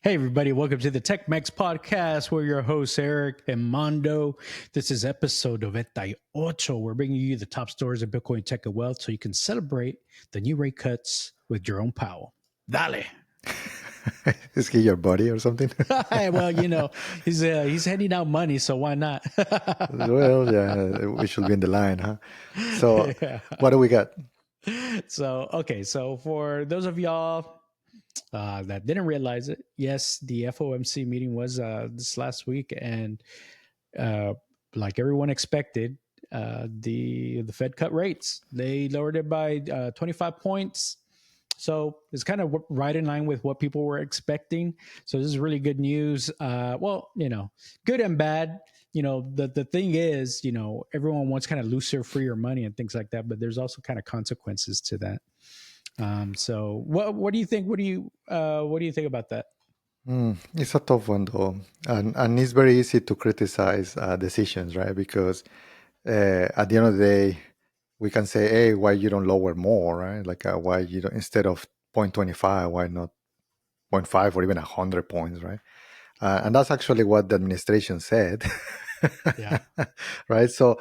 Hey, everybody, welcome to the Tech-Mex podcast. We're your hosts, Eric and Mando. This is episode 98. We're bringing you the top stories of Bitcoin tech and wealth so you can celebrate the new rate cuts with Jerome Powell. Dale. Is he your buddy or something? Well, he's handing out money, so why not? Well, yeah, we should be in the line, huh? So, Yeah. what do we got? So for those of y'all that didn't realize it, yes, the FOMC meeting was this last week, and like everyone expected, the Fed cut rates. They lowered it by 25 points. So it's kind of right in line with what people were expecting. So this is really good news. Good and bad. The thing is, everyone wants kind of looser, freer money and things like that, but there's also kind of consequences to that. So what do you think? What do you think about that? It's a tough one though, and it's very easy to criticize decisions, right? Because at the end of the day, we can say, "Hey, why you don't lower more, right? Like why you don't instead of 0.25, why not 0.5 or even 100 points, right?" And that's actually what the administration said. Yeah. Right. So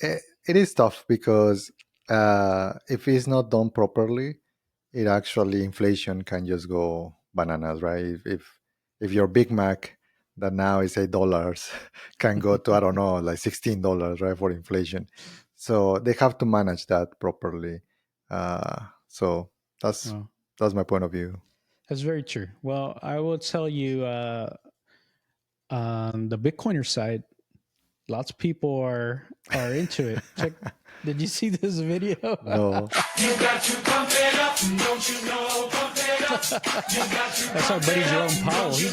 it is tough because if it's not done properly, it actually inflation can just go bananas, right? If your Big Mac that now is $8 can go to I don't know like $16, right, for inflation. So they have to manage that properly. So that's Oh, that's my point of view. that's very true. Well, I will tell you, on the Bitcoiner side, lots of people are into it. Check. Did you see this video? No. You got to pump it up, don't you know? Pump it up. You got to That's our buddy Jerome Powell. He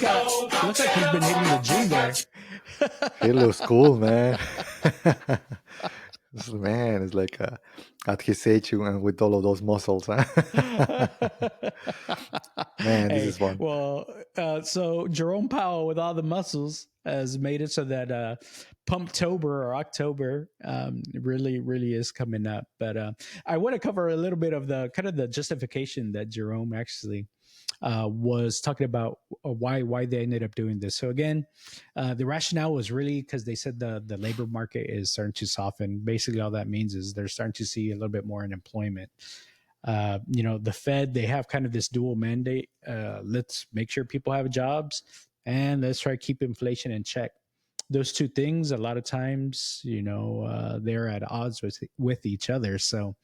looks like he's been hitting the gym there. He looks cool, man. Man, it's like at his age and with all of those muscles, huh? Man, this is fun. So Jerome Powell, with all the muscles, has made it so that Pumptober or October really, really is coming up. But I want to cover a little bit of the kind of the justification that Jerome actually was talking about why they ended up doing this. So again, the rationale was really because they said the labor market is starting to soften. Basically, all that means is they're starting to see a little bit more unemployment. The Fed, they have kind of this dual mandate. Let's make sure people have jobs, and let's try to keep inflation in check. Those two things, a lot of times, they're at odds with each other. So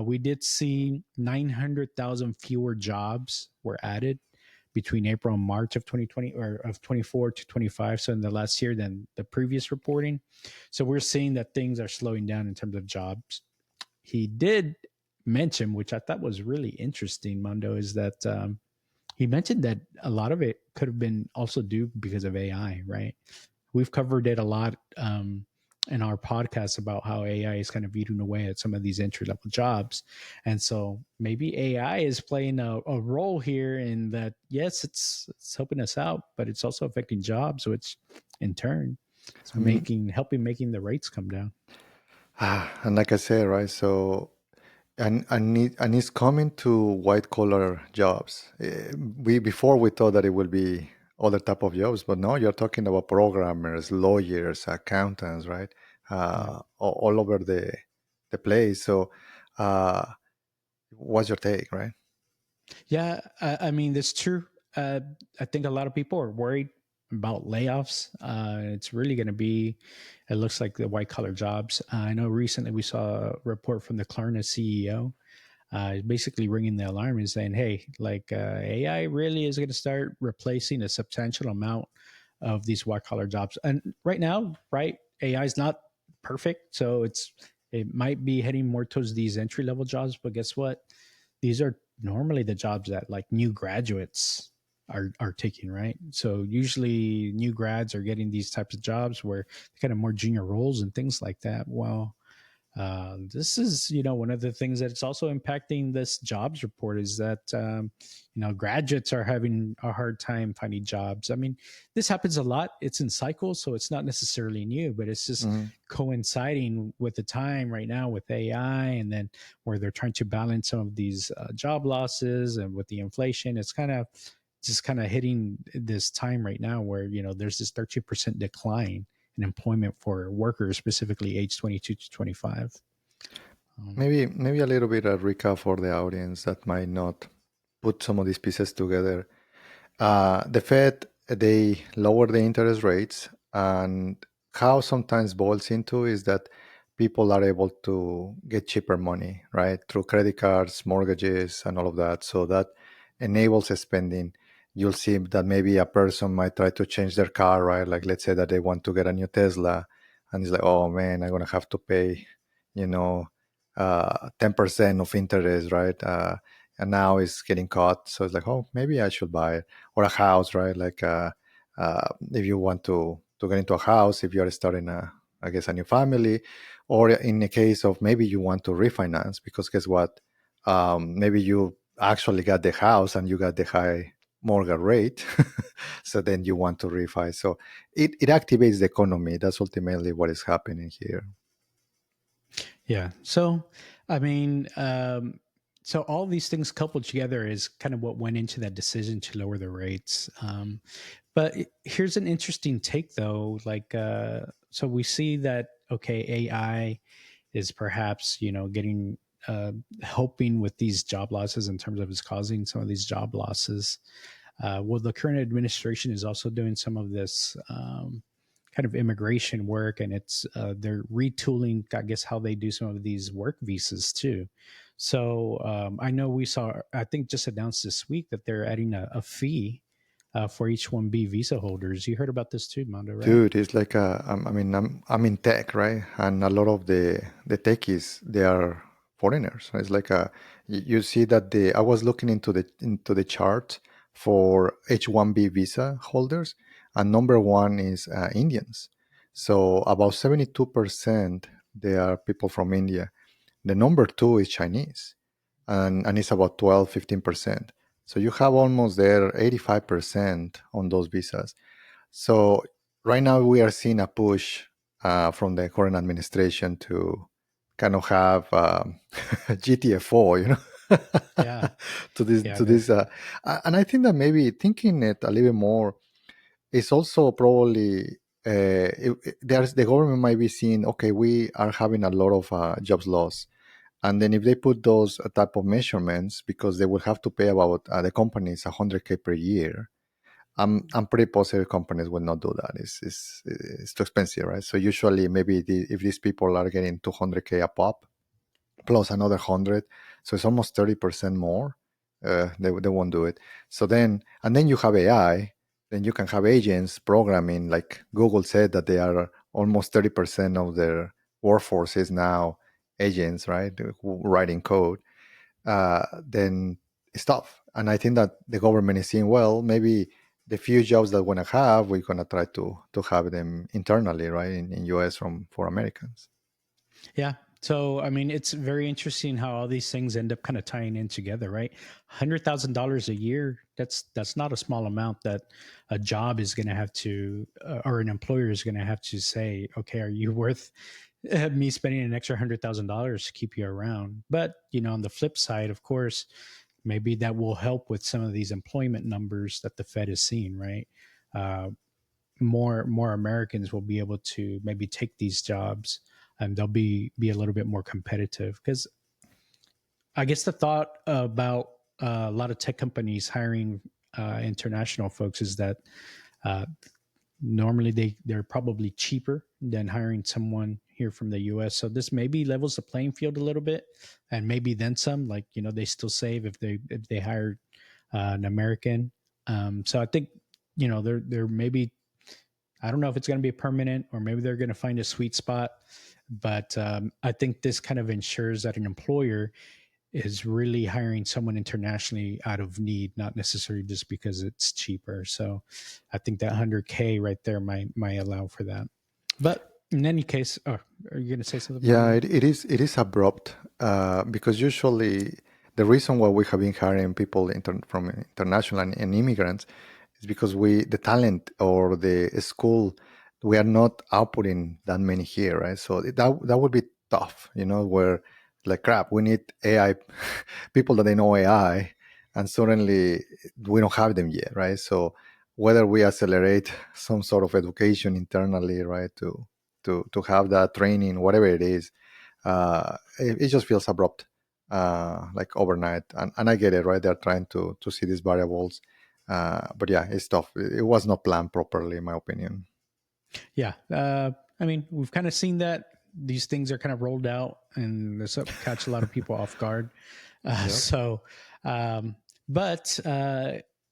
we did see 900,000 fewer jobs were added between April and March of 2020 or of 24 to 25. So in the last year than the previous reporting. So we're seeing that things are slowing down in terms of jobs. He did mention, which I thought was really interesting, Mondo, is that he mentioned that a lot of it could have been also due because of AI, right? We've covered it a lot in our podcast about how AI is kind of eating away at some of these entry level jobs. And so maybe AI is playing a role here in that, yes, it's helping us out, but it's also affecting jobs, which in turn is I mean, making the rates come down. and like I said, right? So, and it's coming to white collar jobs. We thought that it would be other type of jobs, but no, you're talking about programmers, lawyers, accountants, right? Yeah. All over the place. So, uh, what's your take, right? Yeah, I mean, that's true. I think a lot of people are worried about layoffs. It's really going to be, it looks like the white collar jobs. I know recently we saw a report from the Klarna CEO, basically ringing the alarm and saying, hey, like AI really is going to start replacing a substantial amount of these white collar jobs. And right now, right, AI is not perfect. So it might be heading more towards these entry level jobs. But guess what? These are normally the jobs that like new graduates are taking, right? So usually new grads are getting these types of jobs where kind of more junior roles and things like that. Well, this is one of the things that's also impacting this jobs report is that graduates are having a hard time finding jobs. I mean, this happens a lot. It's in cycles, so it's not necessarily new, but it's just Mhm. coinciding with the time right now with AI, and then where they're trying to balance some of these job losses and with the inflation. It's kind of just kind of hitting this time right now where there's this 13% decline in employment for workers, specifically age 22 to 25. Maybe a little bit of recap for the audience that might not put some of these pieces together. The Fed, they lower the interest rates, and how sometimes boils into is that people are able to get cheaper money, right, through credit cards, mortgages, and all of that. So that enables spending. You'll see that maybe a person might try to change their car, right? Like, let's say that they want to get a new Tesla, and it's like, oh man, I'm gonna have to pay, you know, 10% of interest, right? And now it's getting caught, so it's like, oh, maybe I should buy it. Or a house, right? Like, if you want to get into a house, if you are starting I guess a new family, or in the case of maybe you want to refinance, because guess what, maybe you actually got the house and you got the high mortgage rate, so then you want to refi. So it activates the economy. That's ultimately what is happening here. Yeah. So, I mean, so all these things coupled together is kind of what went into that decision to lower the rates. But here's an interesting take, though. Like, so we see that okay, AI is perhaps getting helping with these job losses in terms of it's causing some of these job losses. Well, the current administration is also doing some of this kind of immigration work, and it's they're retooling, I guess, how they do some of these work visas too. So I know we saw, I think, just announced this week that they're adding a fee for H-1B visa holders. You heard about this too, Mando, right? Dude, it's like I mean, I'm in tech, right? And a lot of the techies, they are foreigners. It's like you see that I was looking into the chart for H-1B visa holders, and number one is Indians. So about 72% they are people from India. The number two is Chinese, and it's about 12-15%. So you have almost there 85% on those visas. So right now we are seeing a push from the current administration to kind of have GTFO, Yeah, to this yeah, to this, and I think that maybe thinking it a little bit more is also probably there's the government might be seeing, okay, we are having a lot of jobs loss, and then if they put those type of measurements, because they will have to pay about the companies 100K per year. I'm pretty positive companies will not do that. It's too expensive, right? So usually, maybe if these people are getting 200K a pop plus another 100, so it's almost 30% more. They won't do it. So then, and then you have AI. Then you can have agents programming. Like Google said that they are almost 30% of their workforce is now agents, right? Writing code. Then it's tough. And I think that the government is saying, well, maybe the few jobs that we're gonna have, we're gonna try to have them internally, right, in US for Americans. yeah. So I mean, it's very interesting how all these things end up kind of tying in together, right? $100,000 a year. That's not a small amount that a job is going to have to, or an employer is going to have to say, okay, are you worth me spending an extra $100,000 to keep you around? But on the flip side, of course, maybe that will help with some of these employment numbers that the Fed is seeing, right? Uh, more Americans will be able to maybe take these jobs, and they'll be a little bit more competitive. Because I guess the thought about a lot of tech companies hiring international folks is that uh, normally they're probably cheaper than hiring someone here from the US. So this maybe levels the playing field a little bit, and maybe then some. Like they still save if they hire an American. So I think they're maybe, I don't know if it's going to be permanent, or maybe they're going to find a sweet spot. But I think this kind of ensures that an employer is really hiring someone internationally out of need, not necessarily just because it's cheaper. So I think that 100K right there might allow for that. But in any case, are you going to say something, Yeah, Mando? it is abrupt because usually the reason why we have been hiring people from international and immigrants is because the talent or the school, we are not outputting that many here, right? So that would be tough, where like crap, we need AI people that they know AI, and suddenly we don't have them yet, right? So whether we accelerate some sort of education internally, right, to have that training, whatever it is, it just feels abrupt, like overnight. And I get it, right? They're trying to see these variables, but yeah, it's tough. It was not planned properly, in my opinion. Yeah. I mean, we've kind of seen that these things are kind of rolled out and this catch a lot of people off guard. Yep. So, um, but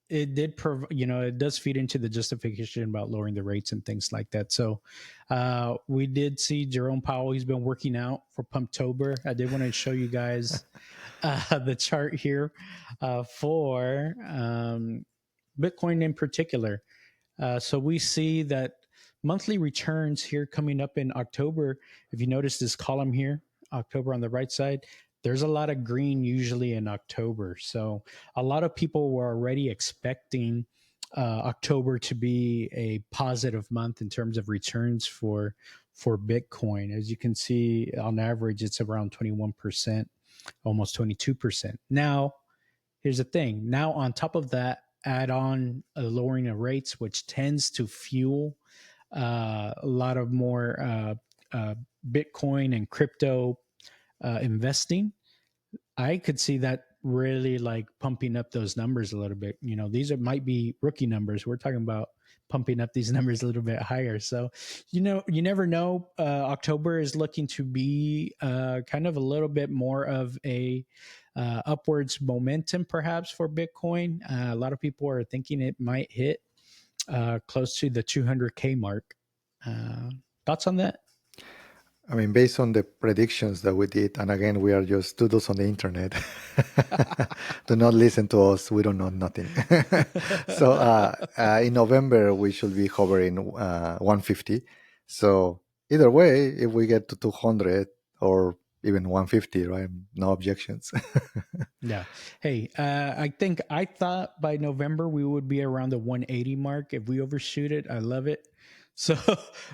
it did, it does feed into the justification about lowering the rates and things like that. So, we did see Jerome Powell. He's been working out for Pumptober. I did want to show you guys the chart here for Bitcoin in particular. So we see that monthly returns here coming up in October. If you notice this column here, October on the right side, there's a lot of green usually in October. So a lot of people were already expecting October to be a positive month in terms of returns for Bitcoin. As you can see, on average, it's around 21%, almost 22%. Now, here's the thing. Now, on top of that, add on a lowering of rates, which tends to fuel a lot of more Bitcoin and crypto investing. I could see that really like pumping up those numbers a little bit. These might be rookie numbers. We're talking about pumping up these numbers a little bit higher. So, you never know. October is looking to be kind of a little bit more of a upwards momentum, perhaps for Bitcoin. A lot of people are thinking it might hit close to the 200K mark. Thoughts on that? I mean, based on the predictions that we did, and again, we are just doodles on the internet. Do not listen to us. We don't know nothing. So in November, we should be hovering 150. So either way, if we get to 200 or even 150, right? No objections. Yeah. Hey, I thought by November we would be around the 180 mark. If we overshoot it, I love it. So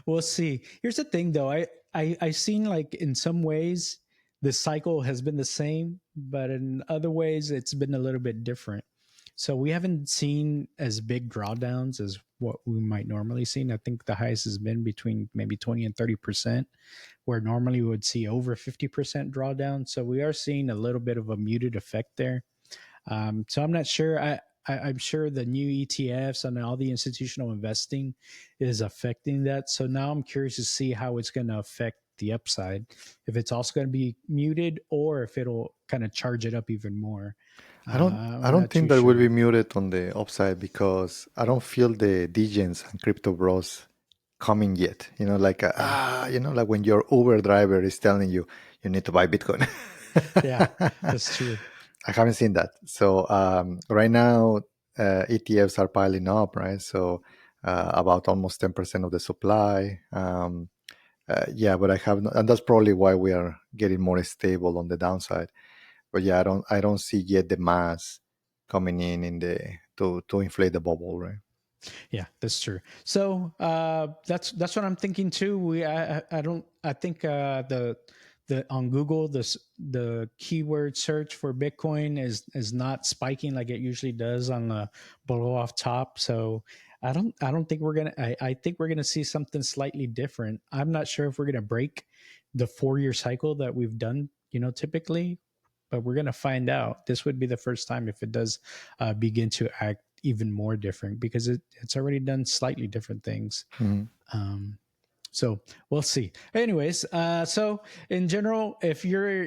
we'll see. Here's the thing, though. I seen like in some ways the cycle has been the same, but in other ways it's been a little bit different. So we haven't seen as big drawdowns as what we might normally see. I think the highest has been between maybe 20 and 30%, where normally we would see over 50% drawdown. So we are seeing a little bit of a muted effect there. So I'm not sure. I'm sure the new ETFs and all the institutional investing is affecting that. So now I'm curious to see how it's going to affect the upside, if it's also going to be muted or if it'll kind of charge it up even more. I I'm don't not too think that will sure. be muted on the upside because I don't feel the Degens and crypto bros coming yet. Like Yeah. like when your Uber driver is telling you you need to buy Bitcoin. Yeah, that's true. I haven't seen that. So right now, ETFs are piling up, right? So about almost 10% of the supply. Yeah, but I have, and that's probably why we are getting more stable on the downside. But yeah, I don't see yet the mass coming in the to inflate the bubble, right? Yeah, that's true. So that's what I'm thinking too. I don't I think the on Google the keyword search for Bitcoin is not spiking like it usually does on the below off top. So I don't think we're gonna I think we're gonna see something slightly different. I'm not sure if we're gonna break the 4-year cycle that we've done, typically, but we're gonna find out. This would be the first time if it does begin to act even more different because it's already done slightly different things. Mhm. Um, so we'll see. Anyways, so in general, if you're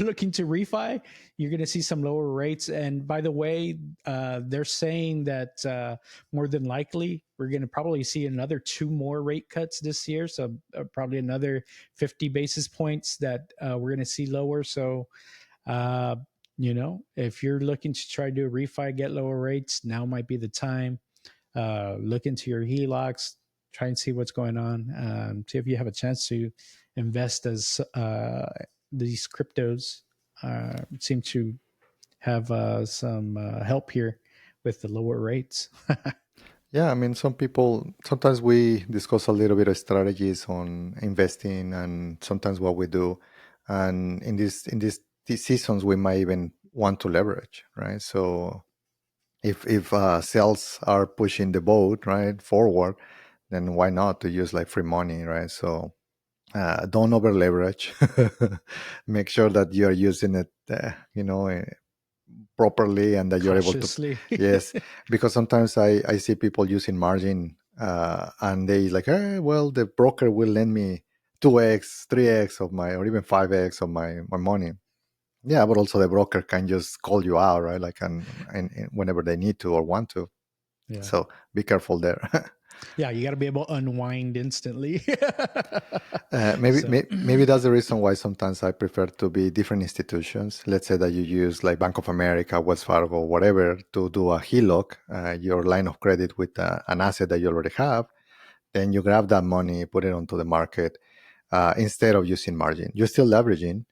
looking to refi, you're going to see some lower rates. And by the way, they're saying that more than likely we're going to probably see another 2 more rate cuts this year. So probably another 50 basis points that we're going to see lower. So uh, if you're looking to try to do a refi, get lower rates, now might be the time. Look into your HELOCs, try and see what's going on. See if you have a chance to invest as these cryptos seem to have some help here with the lower rates. Yeah, I mean, sometimes we discuss a little bit of strategies on investing and sometimes what we do. And in these seasons, we might even want to leverage, right? So if sales are pushing the boat right forward, then why not to use like free money, right? So don't over leverage. Make sure that you are using it, properly, and that you're able to. Cautiously. Yes, because sometimes I see people using margin, and they like, well, the broker will lend me 2x, 3x of my, or even 5x of my money. Yeah, but also the broker can just call you out, right? Like, and whenever they need to or want to. Yeah. So be careful there. Yeah, you got to be able to unwind instantly. Maybe So, maybe that's the reason why sometimes I prefer to be different institutions. Let's say that you use like Bank of America, Wells Fargo, whatever, to do a HELOC, your line of credit with an asset that you already have. Then you grab that money, put it onto the market, instead of using margin. You're still leveraging,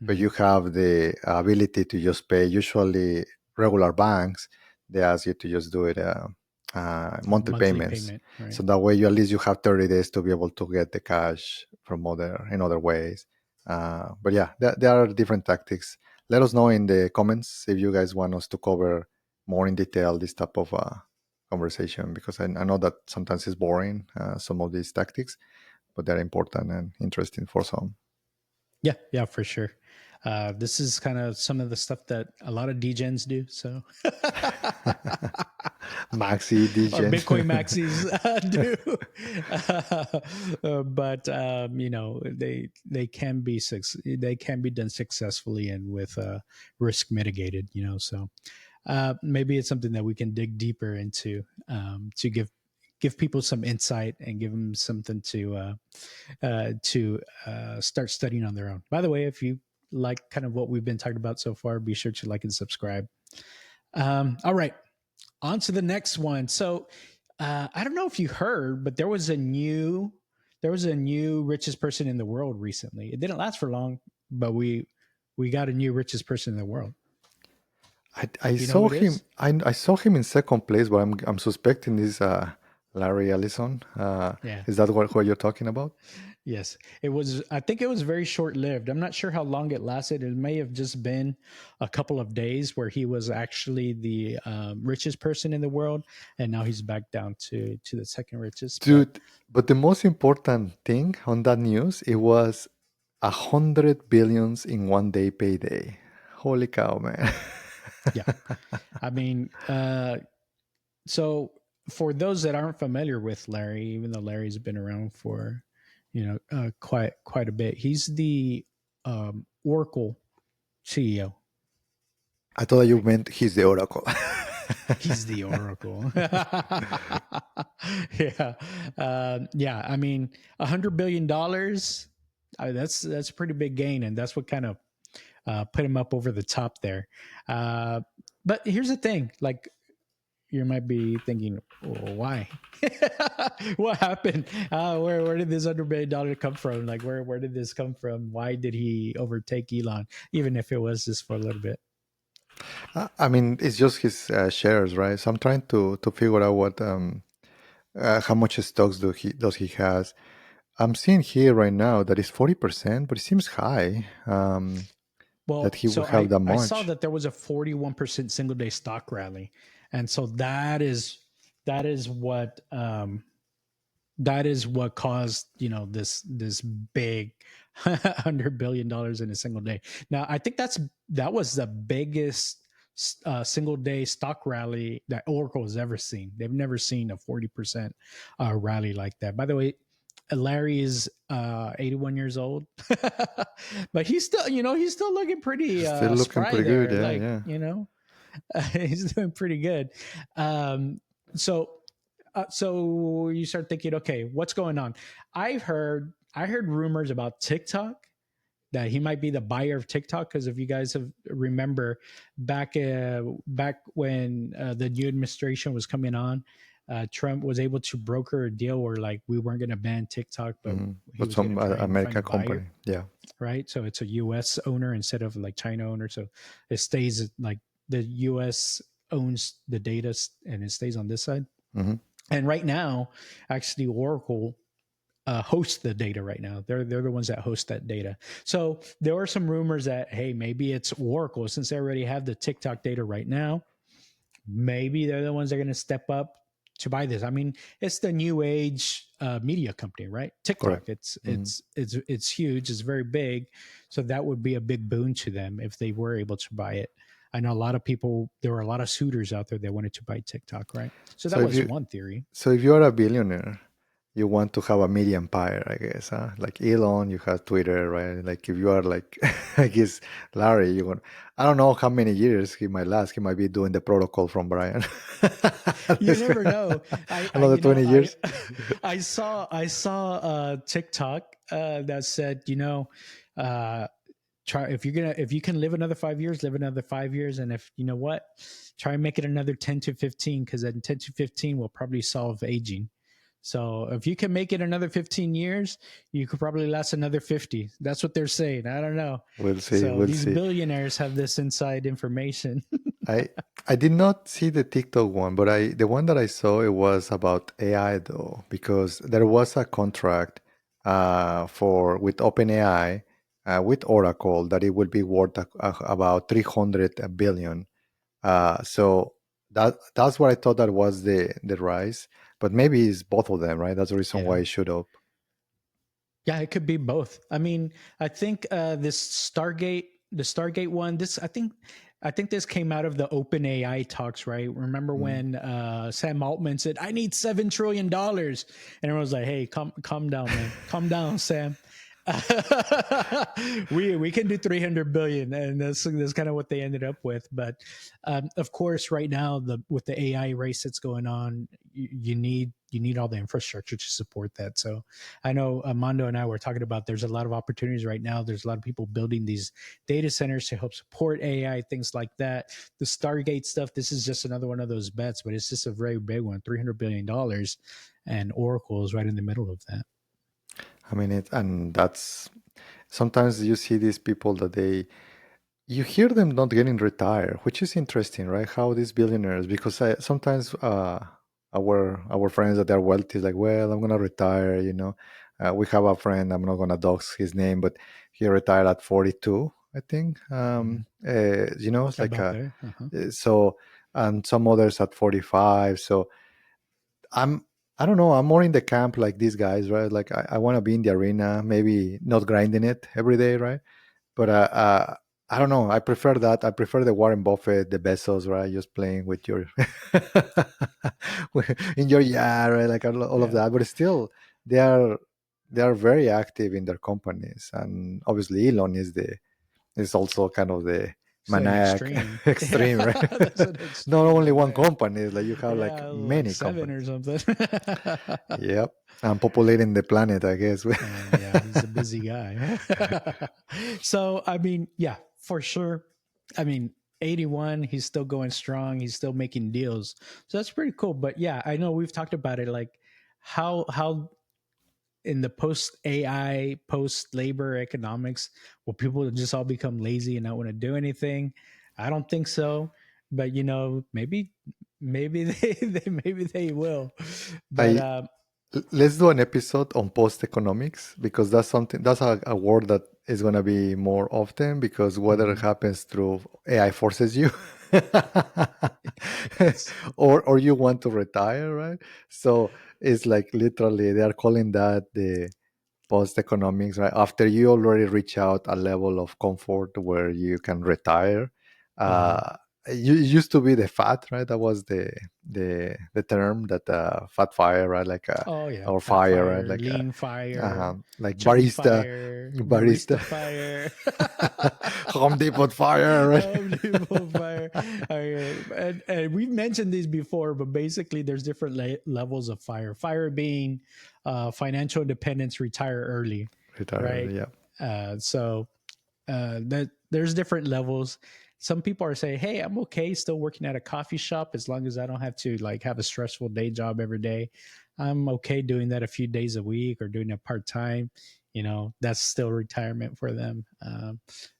but you have the ability to just pay. Usually, regular banks, they ask you to just do it monthly monthly payments. payment, right? So that way, you at least you have 30 days to be able to get the cash from other ways. But yeah, there are different tactics. Let us know in the comments if you guys want us to cover more in detail this type of conversation, because I know that sometimes it's boring, some of these tactics, but they're important and interesting for some. Yeah, yeah, for sure. This is kind of some of the stuff that a lot of degens do. So, Maxi, or DGen. Bitcoin maxis do, but they can be they can be done successfully and with risk mitigated. So maybe it's something that we can dig deeper into to give people some insight and give them something to start studying on their own. By the way, if you like kind of what we've been talking about so far, be sure to like and subscribe. All right, on to the next one. So I don't know if you heard, but there was a new richest person in the world recently. It didn't last for long, but we got a new richest person in the world. I Do you know who saw it him. is? I saw him in second place, but I'm suspecting this Larry Ellison. Yeah. Is that what you're talking about? Yes, it was. I think it was very short lived. I'm not sure how long it lasted. It may have just been a couple of days where he was actually the richest person in the world, and now he's back down to the second richest. But Dude, but the most important thing on that news, it was 100 billions in 1 day payday. Holy cow, man! yeah, I mean, so for those that aren't familiar with Larry, even though Larry's been around for quite a bit, he's the Oracle CEO. I thought you meant he's the oracle. He's the Oracle. Yeah, yeah. I mean, $100 billion. That's a pretty big gain, and that's what kind of put him up over the top there. Uh, but here's the thing: like, you might be thinking, well, why? What happened? Where did this $100 billion come from? Like, where did this come from? Why did he overtake Elon, even if it was just for a little bit? I mean, it's just his shares, right? So I'm trying to figure out what how much stocks does he has. I'm seeing here right now that it's 40%, but it seems high, that Well, he so would have that I saw much. that there was a 41% single day stock rally, and so that is what caused this big $100 billion in a single day. Now I think that was the biggest single day stock rally that Oracle has ever seen. They've never seen a 40% rally like that. By the way, Larry is 81 years old, but he's still looking pretty Still looking spry pretty good, there. yeah, Like, yeah. he's doing pretty good. Um, so so you start thinking, okay, what's going on? I heard rumors about TikTok, that he might be the buyer of TikTok, because if you guys have remember back when the new administration was coming on, Trump was able to broker a deal where like we weren't going to ban TikTok, but he But was going to some try and find a American buyer, company, yeah. right? So it's a U.S. owner instead of like China owner. So it stays like the U.S. owns the data and it stays on this side. Hmm. And right now, actually, Oracle host the data right now. They're the ones that host that data. So there are some rumors that, hey, maybe it's Oracle, since they already have the TikTok data right now. Maybe they're the ones that are going to step up to buy this. I mean, it's the new age media company, right? TikTok. Correct. It's Mhm. it's it's it's huge. It's very big. So that would be a big boon to them if they were able to buy it. I know a lot of people. There were a lot of suitors out there that wanted to buy TikTok, right? So So that if was you one theory. so if you are a billionaire, you want to have a media empire, I guess, huh? Like Elon, you have Twitter, right? Like if you are like, I guess Larry, you want. I don't know how many years he might last. He might be doing the protocol from Brian. You never know. I Another you know 20 years. I saw TikTok that said, uh, try, if you can live another 5 years, live another 5 years, and if you know what, try and make it another 10 to 15, because then 10 to 15 will probably solve aging. So if you can make it another 15 years, you could probably last another 50. That's what they're saying. I don't know. We'll see. So We'll these see. billionaires have this inside information. I I did not see the TikTok one, but I the one that I saw it was about AI though, because there was a contract for with OpenAI with Oracle that it would be worth about 300 billion. So that's what I thought that was the rise, but maybe it's both of them, right? That's the reason why Yeah. it should up. Yeah, it could be both. I mean, I think the Stargate one, I think this came out of the open AI talks, right? Remember Mm. when Sam Altman said, "I need $7 trillion," and everyone was like, "Hey, calm down, man, calm down, Sam." We can do 300 billion, and that's kind of what they ended up with. But of course, right now, the with the AI race that's going on, you need all the infrastructure to support that. So I know Mando and I were talking about there's a lot of opportunities right now. There's a lot of people building these data centers to help support AI, things like that. The Stargate stuff, this is just another one of those bets, but it's just a very big one, $300 billion, and Oracle is right in the middle of that. I mean it, and that's sometimes you see these people that you hear them not getting retired, which is interesting, right? How these billionaires, because sometimes our friends that are wealthy is like, well, I'm gonna retire. We have a friend. I'm not gonna dox his name, but he retired at 42, I think. It's like About there. Uh-huh. so, and some others at 45. So I'm. I don't know. I'm more in the camp like these guys, right? Like I want to be in the arena, maybe not grinding it every day, right? But I don't know. I prefer that. I prefer the Warren Buffett, the Bezos, right? Just playing with your in your yard, right? Like all of Yeah. that. But still, they are they are very active in their companies, and obviously Elon is also kind of the So an maniac extreme. Yeah, extreme, right? that's an Not extreme only right one there. company, it's like you have like Yeah, like many seven companies. or something. Yep, and populating the planet, I guess. Yeah, he's a busy guy. So, I mean, yeah, for sure. I mean, 81, he's still going strong. He's still making deals. So that's pretty cool. But yeah, I know we've talked about it, like how in the post AI, post labor economics, will people just all become lazy and not want to do anything? I don't think so. But maybe maybe they will. But I Let's do an episode on post economics because that's something that's a word that is going to be more often because whether it mhm. happens through AI forces you Yes. or you want to retire, right? So it's like literally they are calling that the post economics, right? After you already reach out a level of comfort where you can retire. Uh-huh. Uh, it used to be the fat, right? That was the term that fat fire, right? Like Oh yeah, or fat fire, right? fire, lean fire, Like chubby barista, fire, barista, barista fire, Home Depot fire, right? Home Depot fire. Okay. And we've mentioned these before, but basically there's different levels of fire. Fire being financial independence, retire early, Retire, right? yeah. So that there's different levels. Some people are saying, "Hey, I'm okay still working at a coffee shop as long as I don't have to like have a stressful day job every day. I'm okay doing that a few days a week or doing it part time. That's still retirement for them."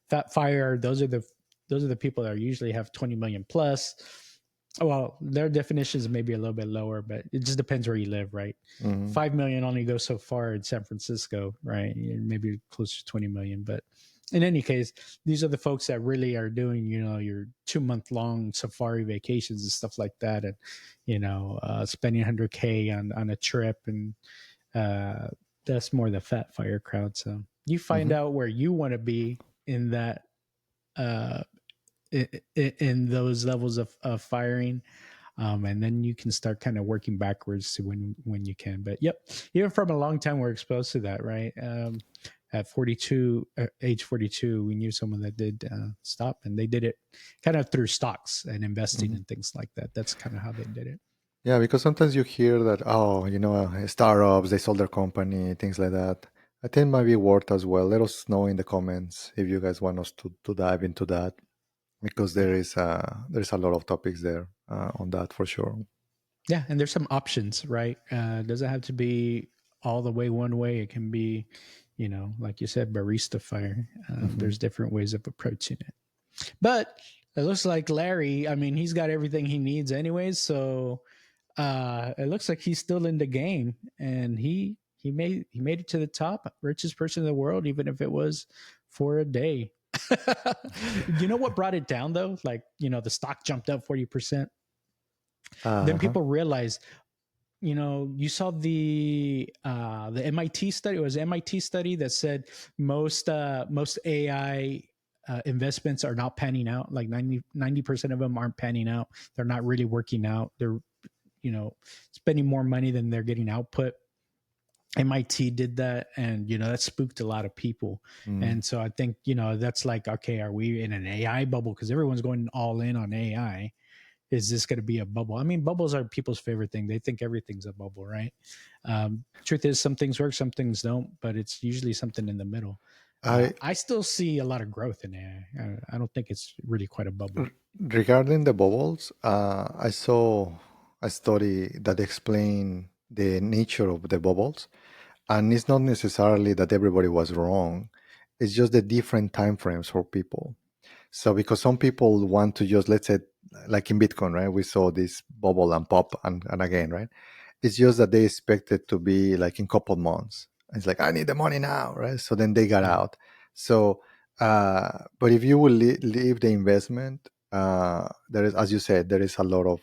Fat fire, those are the people that usually have 20 million plus. Well, their definitions may be a little bit lower, but it just depends where you live, right? Hmm. 5 million only goes so far in San Francisco, right? Maybe close to 20 million. But in any case, these are the folks that really are doing, your 2 month long safari vacations and stuff like that, and spending 100K on a trip, and uh, that's more the fat fire crowd. So you find Hmm. out where you want to be in that. Uh, in those levels of firing, and then you can start kind of working backwards to when you can. But yep, even from a long time, we're exposed to that, right? At 42, age 42, we knew someone that did stop, and they did it kind of through stocks and investing Hmm. and things like that. That's kind of how they did it. Yeah, because sometimes you hear that, oh, startups, they sold their company, things like that. I think it might be worth as well. Let us know in the comments if you guys want us to dive into that, because there's a lot of topics there on that for sure. Yeah, and there's some options, right? It doesn't have to be all the way one way. It can be, like you said, barista fire. Hmm. There's different ways of approaching it. But it looks like Larry, I mean, he's got everything he needs anyways. So it looks like he's still in the game, and he made it to the top, richest person in the world, even if it was for a day. You know what brought it down though? Like, the stock jumped up 40%. Then Uh-huh. people realized, you saw the MIT study. It was MIT study that said most AI investments are not panning out. Like 90% of them aren't panning out. They're not really working out. They're you know spending more money than they're getting output. MIT did that, and that spooked a lot of people. Mm. And so I think that's like, okay, are we in an AI bubble? Because everyone's going all in on AI. Is this going to be a bubble? I mean, bubbles are people's favorite thing. They think everything's a bubble, right? Truth is, some things work, some things don't, but it's usually something in the middle. I I still see a lot of growth in AI. I don't think it's really quite a bubble. r- Regarding the bubbles, I saw a study that explained the nature of the bubbles, and it's not necessarily that everybody was wrong. It's just the different time frames for people. So because some people want to just, let's say, like in Bitcoin, right? We saw this bubble and pop and again, right? It's just that they expect it to be like in couple months. It's like, I need the money now, right? So then they got Yeah. out. So, but if you will leave the investment, there is, as you said, there is a lot of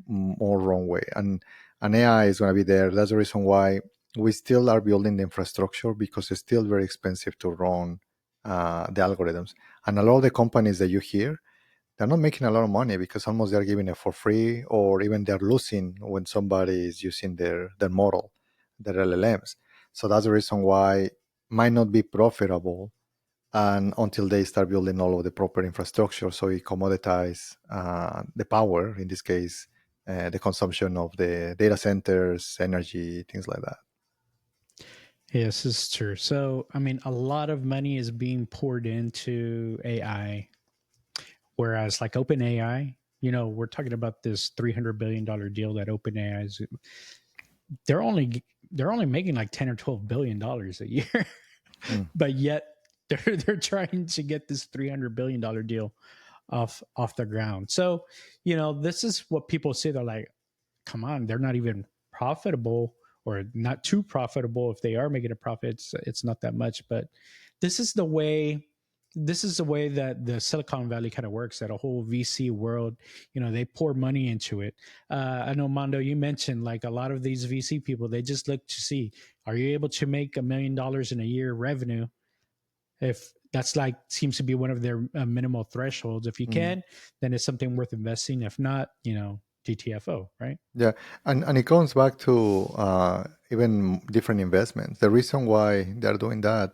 more wrong way, and AI is going to be there. That's the reason why we still are building the infrastructure, because it's still very expensive to run the algorithms. And a lot of the companies that you hear, they're not making a lot of money because almost they're giving it for free, or even they're losing when somebody is using their model, their LLMs. So that's the reason why might not be profitable, and until they start building all of the proper infrastructure, so it commoditize the power, in this case, the consumption of the data centers, energy, things like that. Yes, it's true. So, I mean, a lot of money is being poured into AI, whereas like OpenAI, we're talking about this $300 billion deal that OpenAI is. They're only they're only making like 10 or 12 billion dollars a year, Mm. but yet they're trying to get this $300 billion deal off the ground. So, this is what people say. They're like, come on, they're not even profitable, or not too profitable. If they are making a profit, it's not that much. But this is the way this is the way that the Silicon Valley kind of works. That a whole VC world, they pour money into it. I know, Mando, you mentioned like a lot of these VC people, they just look to see, are you able to make $1 million in a year revenue? If that's like seems to be one of their minimal thresholds. If you Mm. can, then it's something worth investing. If not, GTFO, right? Yeah, and it comes back to even different investments. The reason why they're doing that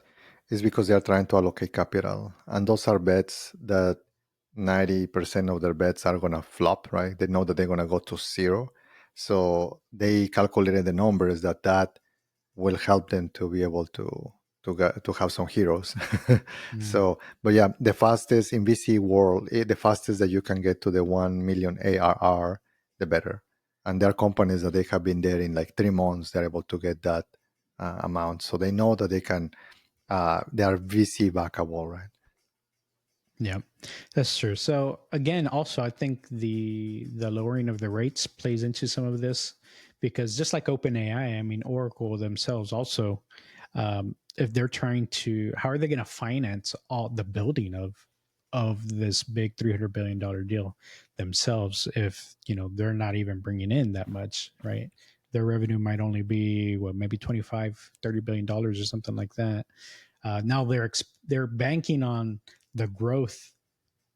is because they are trying to allocate capital, and those are bets that 90% of their bets are gonna flop, right? They know that they're gonna go to zero, so they calculated the numbers that will help them to be able to have some heroes. Mm. So, but yeah, the fastest in VC world, the fastest that you can get to the 1 million ARR, the better. And there are companies that they have been there in like 3 months. They're able to get that amount, so they know that they can. They are VC backable, right? Yeah, that's true. So again, also I think the lowering of the rates plays into some of this because just like OpenAI, I mean Oracle themselves also, if they're trying to, how are they going to finance all the building of this big $300 billion deal themselves if they're not even bringing in that much, right? Their revenue might only be what, maybe 25-30 billion dollars or something like that. Now they're banking on the growth,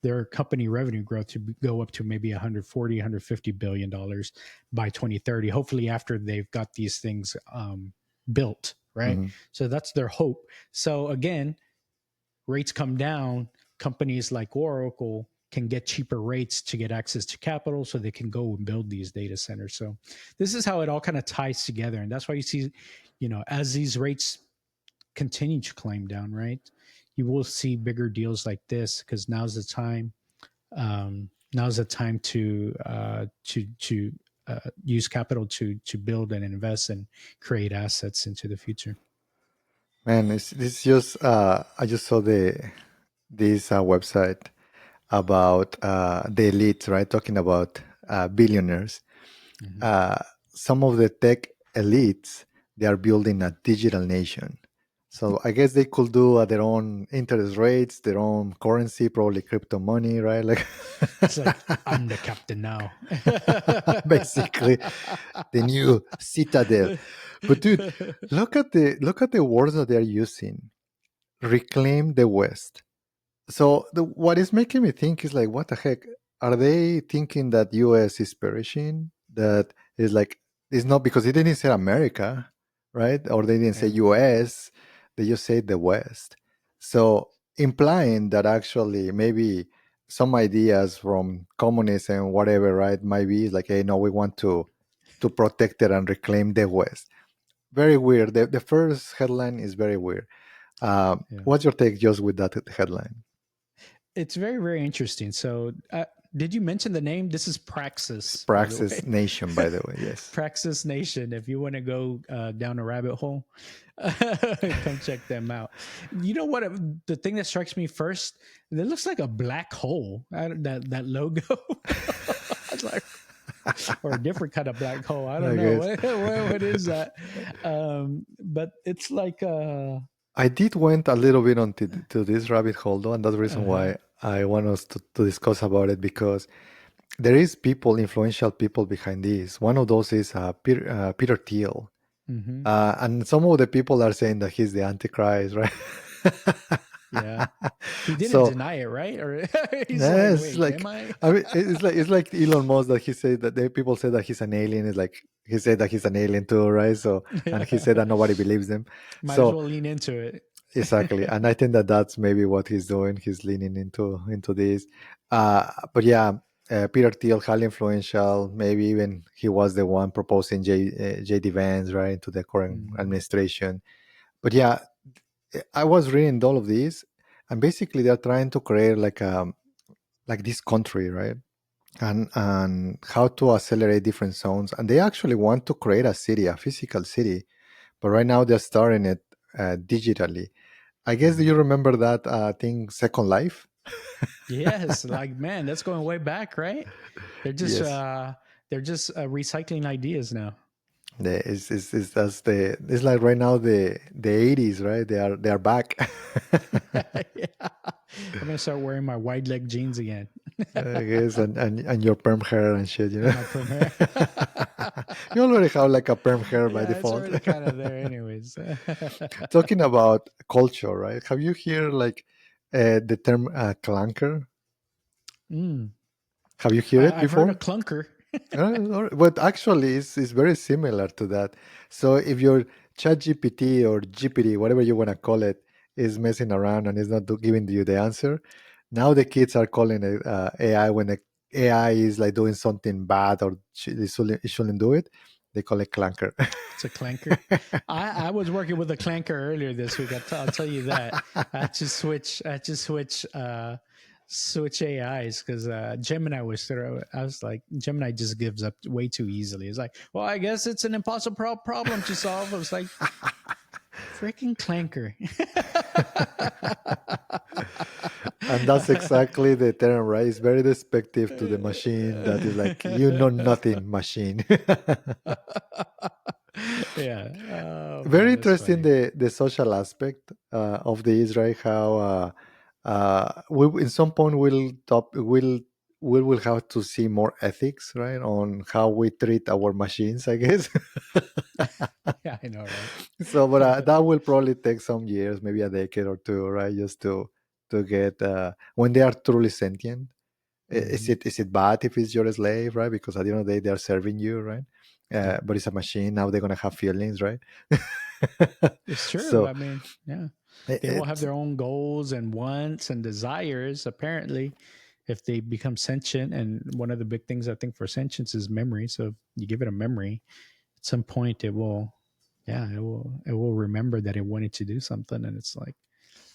their company revenue growth to go up to maybe 140-150 billion dollars by 2030, hopefully after they've got these things built, right? Hmm. So that's their hope. So again, rates come down, companies like Oracle can get cheaper rates to get access to capital so they can go and build these data centers. So this is how it all kind of ties together, and that's why you see, as these rates continue to climb down, right? You will see bigger deals like this because now's the time. Now's the time to use capital to build and invest and create assets into the future. Man, it's just I just saw this website about the elites, right? Talking about billionaires. Mm-hmm. uh, some of the tech elites, they are building a digital nation. So I guess they could do their own interest rates, their own currency, probably crypto money, right? Like It's like I'm the captain now. basically the new citadel. But dude, look at the words that they're using. Reclaim the West. So what is making me think is like, what the heck? Are they thinking that US is perishing? That is like, it's not because they didn't say America, right? Or they didn't say Yeah. US, they just say the West. So implying that actually maybe some ideas from communism and whatever, right, might be like, hey, no, we want to protect it and reclaim the West. Very weird. The first headline is very weird. Yeah. What's your take just with that headline? It's very, very interesting. So, did you mention the name? This is Praxis, by the Praxis way. Nation, by the way, yes. Praxis Nation. If you want to go down a rabbit hole, come check them out. You know what? The thing that strikes me first, it looks like a black hole. That logo. It's like, or a different kind of black hole. I don't I know guess what is that. But it's like I did went a little bit onto to this rabbit hole, though, and that's the reason uh-huh. why I want us to discuss about it because there is people, influential people behind this. One of those is Peter Thiel, Mm-hmm. and some of the people are saying that he's the Antichrist, right? Yeah. He didn't So deny it, right? Or he's like, yes, wait, am like I? I mean, it's like Elon Musk that he said that the people say that he's an alien. It's like he said that he's an alien too, right? So and he said that nobody believes them. Might as So well lean into it. exactly, and I think that that's maybe what he's doing. He's leaning into this. But yeah, Peter Thiel, highly influential. Maybe even he was the one proposing JD Vance right into the current Mhm. administration. But yeah, I was reading all of these, and basically they're trying to create like this country, right? And how to accelerate different zones. And they actually want to create a city, a physical city. But right now they're starting it digitally. I guess, do Mhm. you remember that thing, Second Life? Yes, like man, that's going way back, right? They're just Yes. uh they're just recycling ideas now. It's like right now the 80s, right? They are back. Yeah. I'm gonna start wearing my wide leg jeans again. I guess, and your perm hair and shit, And my perm hair. You already have like a perm hair by Yeah, it's default. already kind of there anyways. Talking about culture, right? Have you heard like the term clunker? Mm. Have you heard it I've heard a before? clunker. But actually, it's very similar to that. So if your chat GPT or GPT, whatever you want to call it, is messing around and is not giving you the answer, now the kids are calling it AI when the AI is like doing something bad or it shouldn't do it. They call it clunker. It's a clanker. I was working with a clanker earlier this week. I'll tell you that. I had to switch. Switch AIs because Gemini was through. I was like, Gemini just gives up way too easily. It's like, well, I guess it's an impossible problem to solve. I was like, freaking clanker. And that's exactly the term, right? It's very despective to the machine that is like, you know nothing, machine. Yeah. Oh Very man, that's interesting funny. the social aspect of the Israel, how we in some point we will have to see more ethics, right, on how we treat our machines, I guess. Yeah, I know, So, but right? that will probably take some years, maybe a decade or two, right, just to get when they are truly sentient. Is Hmm. it bad if it's your slave, right? Because at the end of the day, they are serving you, right? Yeah, But it's a machine. Now they're gonna have feelings, right? it's true. So I mean, yeah, they will have it's their own goals and wants and desires. Apparently, if they become sentient, and one of the big things I think for sentience is memory. So if you give it a memory, at some point it will, yeah, it will remember that it wanted to do something, and it's like,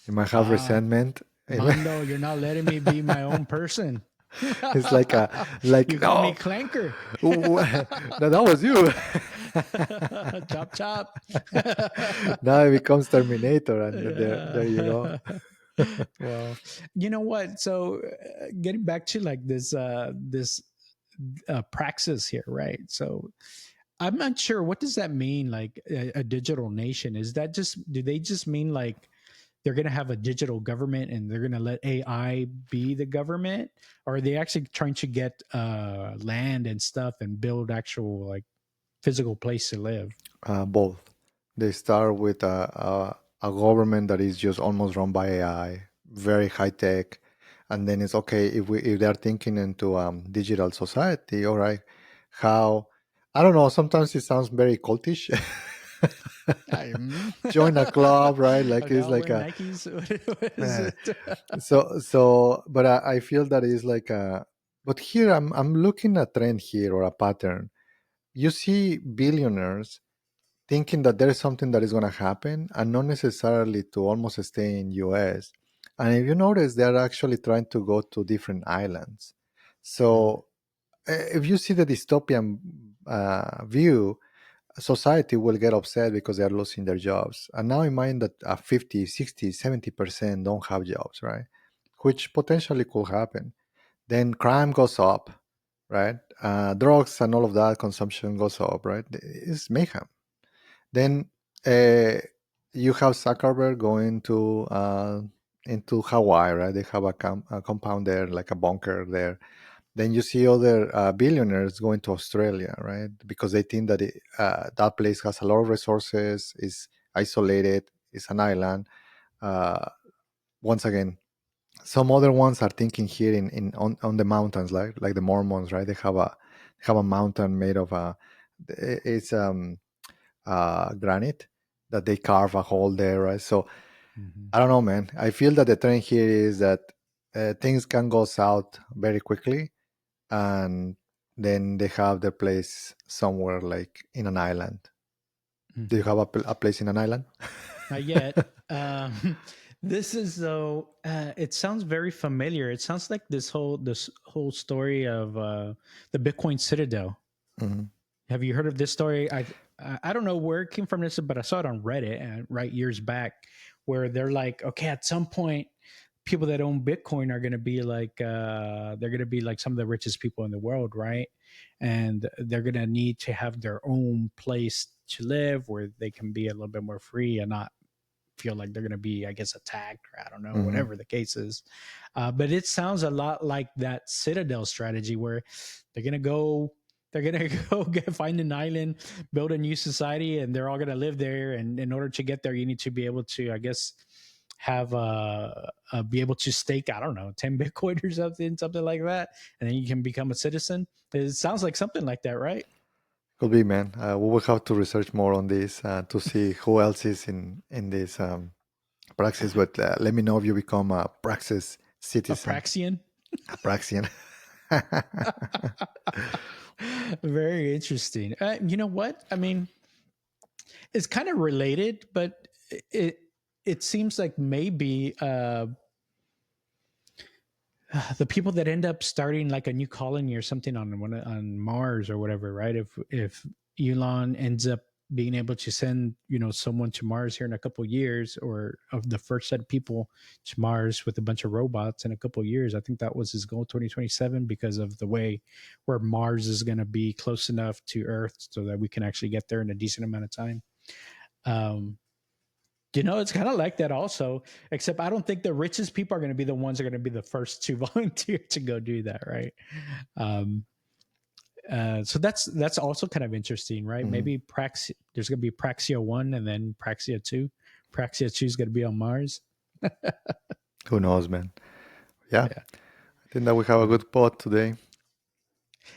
you might have ah, resentment. Mando, you're not letting me be my own person. It's like a You like call me no, clanker. no, that was you. Chop chop. Now it becomes Terminator, and there you go. Yeah. Well, you know what? So, getting back to like this praxis here, right? So, I'm not sure what does that mean. Like a digital nation, is that just do they just mean like they're going to have a digital government and they're going to let AI be the government, or are they actually trying to get land and stuff and build actual like physical place to live? Both. They start with a government that is just almost run by AI, very high tech, and then it's okay if they are thinking into digital society. All right, how I don't know. Sometimes it sounds very cultish. I'm Join a club, right? Like okay, it's I'll like wear a Nikes. What is eh, it? but I feel that is like a. But here I'm looking at trend here or a pattern. You see billionaires thinking that there is something that is going to happen and not necessarily to almost stay in US. And if you notice, they're actually trying to go to different islands. Mm, So if you see the dystopian view, society will get upset because they're losing their jobs. And now imagine that 50, 60, 70% don't have jobs, right? Which potentially could happen. Then crime goes up, right? Drugs and all of that consumption goes up, right? It's mayhem. Then uh, you have Zuckerberg going to into Hawaii, right? They have a compound there, like a bunker there. Then you see other billionaires going to Australia, right? Because they think that that place has a lot of resources, is isolated, is an island. Uh, Once again, some other ones are thinking here in on the mountains, like the Mormons, right? They have a mountain made of it's granite that they carve a hole there, right? So mhm, I don't know, man. I feel that the trend here is that things can go south very quickly, and then they have their place somewhere like in an island. Do you mhm. have a place in an island? Not yet. This is though. It sounds very familiar. It sounds like this whole story of the Bitcoin Citadel. Mhm. Have you heard of this story? I don't know where it came from, this, but I saw it on Reddit right years back, where they're like, okay, at some point, people that own Bitcoin are going to be like, they're going to be like some of the richest people in the world, right? And they're going to need to have their own place to live where they can be a little bit more free and not feel like they're going to be, I guess, attacked, or I don't know, Mhm. whatever the case is. But it sounds a lot like that Citadel strategy where they're going to go. They're gonna find an island, build a new society, and they're all gonna live there. And in order to get there, you need to be able to, I guess, have be able to stake, I don't know, 10 Bitcoin or something like that, and then you can become a citizen. It sounds like something like that, right? Could be, man. We will have to research more on this to see who else is in this praxis. But let me know if you become a praxis citizen, Apraxian. a praxian. Very interesting. You know what? I mean, it's kind of related, but it it seems like maybe the people that end up starting like a new colony or something on Mars or whatever, right? If Elon ends up being able to send someone to Mars here in a couple years, or of the first set of people to Mars with a bunch of robots in a couple years. I think that was his goal, 2027, because of the way where Mars is going to be close enough to Earth so that we can actually get there in a decent amount of time. It's kind of like that also, except I don't think the richest people are going to be the ones that are going to be the first to volunteer to go do that, right? So that's also kind of interesting, right? Mhm. Maybe there's going to be Praxia 1 and then Praxia 2. Praxia 2 is going to be on Mars. Who knows, man? Yeah. Yeah. I think that we have a good pod today.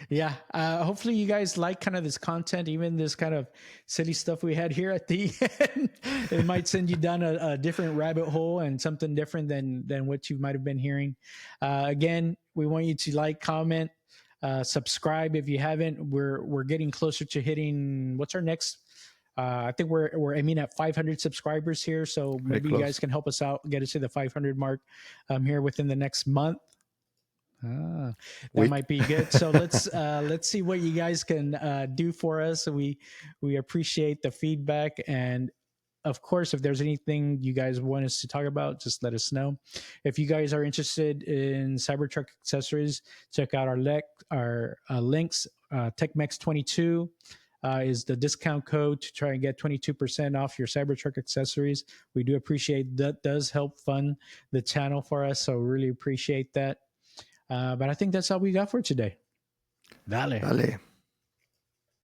Yeah. Hopefully you guys like kind of this content, even this kind of silly stuff we had here at the end. It might send you down a different rabbit hole and something different than what you might have been hearing. Again, we want you to like, comment, subscribe if you haven't. We're getting closer to hitting, what's our next? I think we're aiming at 500 subscribers here. So maybe you guys can help us out, get us to the 500 mark here within the next month. That might be good. So let's see what you guys can do for us. We appreciate the feedback, and of course, if there's anything you guys want us to talk about, just let us know. If you guys are interested in Cybertruck accessories, check out our links. TechMex 22 is the discount code to try and get 22% off your Cybertruck accessories. We do appreciate that. Does help fund the channel for us, so really appreciate that. But I think that's all we got for today. Dale. Dale.